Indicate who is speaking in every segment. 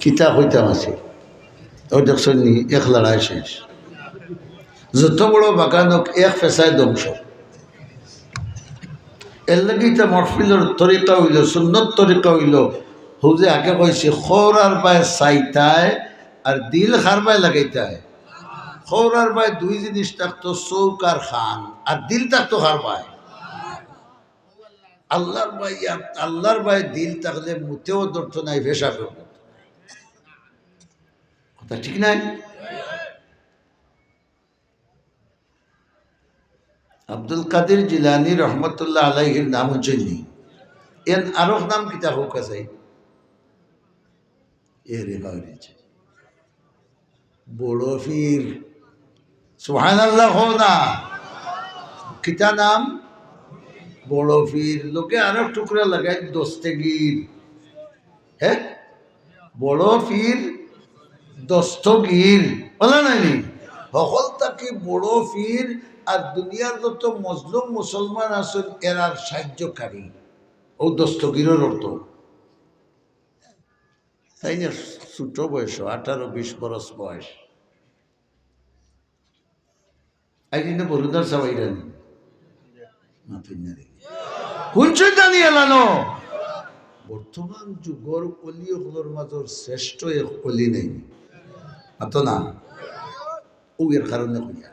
Speaker 1: কিতা কইতাম আছে ও দেখছেন নি এক লড়াই শেষ যত বড় বাগান হোক এক পেশায় ধ্বংস এর লাগে এটা মরফিলের তরিকা হইল সুন্নত তরিকা হইল হুজে আগে কইছে খৌরার বায় চাইতায় আর দিল খারবায় লাগাইতায় খৌরার বায় দুই জিনিস থাকতো চৌক আর খান আর দিল থাকতো খারবায় আল্লাহর বাই দিল থাকলে মুতেও দর্থ নাই ভেসাবে কথা ঠিক নাই আব্দুল কাদের জিলানী রহমতুল্লাহ আলাইহির নাম হচ্ছেন এর আরো নাম কিতা হোক আছে এর বাড়িছে বড় পীর সুবহানাল্লাহ হো না কিতা নাম বড় পীর লোকে আরো টুকরা লাগাই দস্তগীর হ্যাঁ বড় পীর দস্তগীর বলা নাই সকল তাকে বড় পীর আর দুনিয়ার যত মজলুম মুসলমান আছেন এরার সাহায্যকারী ও দস্তগীরের অর্থ তাই না ছোট বয়স 18-20 বরস বয়স আইনে বরুদার সবাইরানি শুনছেন জানি এলানো বর্তমান যুগর অলি হলোর মাজর শ্রেষ্ঠ এক অলি নেই আত না ও এর কারণে হইয়া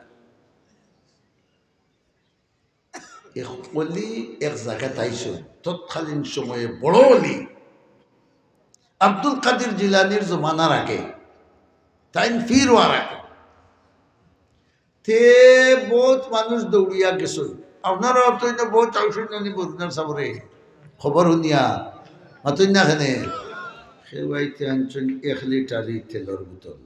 Speaker 1: এক অলি এক জায়গায় আইসো তৎকালীন সময়ে বড় অলি আব্দুল কাদের জিলানির জমানার আগে তাই ফির হওয়ার আগে তে বহুত মানুষ দৌড়িয়া গেছ আপনারা তো বহুত আউসন জানি বরুণার সাবরে খবর শুনিয়া মাতুন না খানে সে বাইতে আনছেন 1 লিটারই তেলের বোতল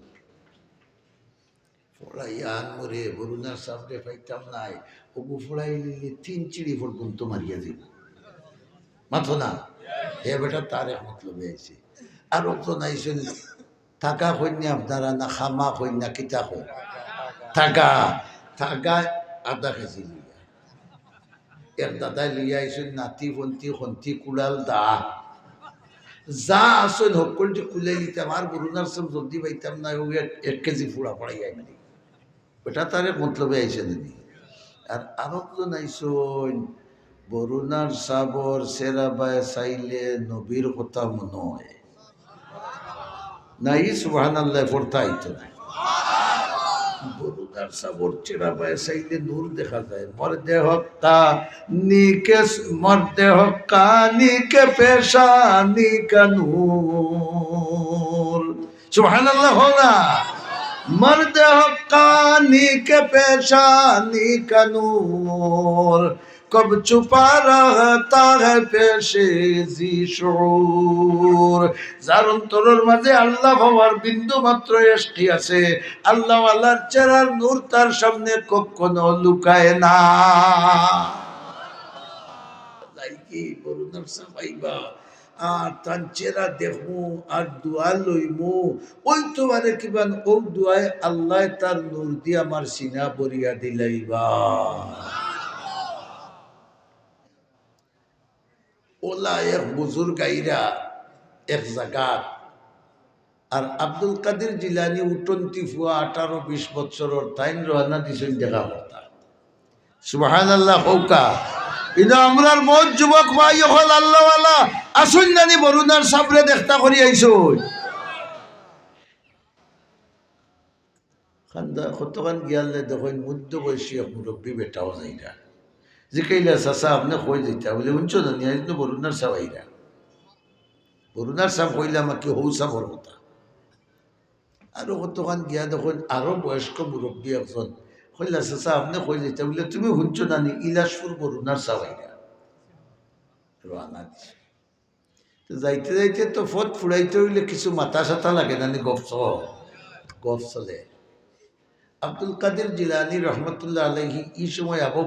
Speaker 1: ফড়াইয়ান মরে বরুণার সাবরে পাইতাম নাই ওগু ফড়াই নিলে 3 চিড়ি পর্যন্ত মারিয়া দিব মাথো না হে বেটা তার এক মতলবে আইছে আর তো নাইছেন টাকা কন্যা আপনারা না খামা কন্যা কিতা কই টাকা টাকা আধা কেজি লইয়া এক দাদাই লইয়া আইসেন নাতি খন্তি কুড়াল দা যা আসেন সকলটি কুলাই নিতাম আর বরুণার সব জলদি পাইতাম না ও 1 কেজি ফুড়া পড়াই আই মানে ওটা তার মতলবে আইসে নানি আর আরেকজন আইসন বরুণার সাবর সেরাবায় চাইলে নবীর কথা মনে হয় নাই সুবহানাল্লাহ পড়তা আইতো না বরুণার সাবর চেরাবায় চাইলে নূর দেখা যায় মরদে হক্কা নিকে পেশা নিকা নূর সুবহানাল্লাহ হোনা মরদে হক্কা নিকে পেশা নিকা নূর कब छुपा रहता है पेशे जी शऊर যার অন্তরের মাঝে আল্লাহ ভাবার বিন্দু মাত্র ইশকি আছে আল্লাহ ওয়ালার চেহারার নূর তার সামনে কখনো লুকায় না লাইকি বরুণার সাফাইবা আর তার চেহারা দেখমু আর দোয়া লইমু ওই তো আরে কিবান ও দোয়ায় আল্লাহ তার নূর দিয়ে আমার সিনা ভরিয়া দিলাইবা ওলা এক বুজুর্গ আইরা এক জায়গাত আর আব্দুল কাদের জিলানি 18-20 বছরের তাইন রওনা দিছেন দেখা কথা সুবহানাল্লাহ হৌকা কিন্তু আমরার বহুত যুবক ভাই হল আল্লাহওয়ালা আসুন জানি বরুণার সাবরে দেখতা করি আইসুন খান্দা কতখান গিয়ালে দেখুন মধ্য বয়সী এক মুরব্বী বেটাও যাইরা জিকাইলা চাচা আপনি কই যাইতা বলে শুনছো না নিয়ে তো বরুণার সাহ আইরা বরুণার সাহ কইলে আমাকে হৌ সাবর কথা আরো কতক্ষণ গিয়া দেখুন আরো বয়স্ক মুরব্বী একজন কইলা চাচা আপনি কই যাইতা বলে তুমি শুনছো না নি ইলাসপুর বরুণার সাহ আইরা রানা দিছে তো যাইতে যাইতে তো ফট ফুড়াইতে হইলে কিছু মাথা সাথা লাগে না নি গপ চলে আব্দুল কাদের জিলানী রহমতুল্লাহ আলাইহি এই সময় আবু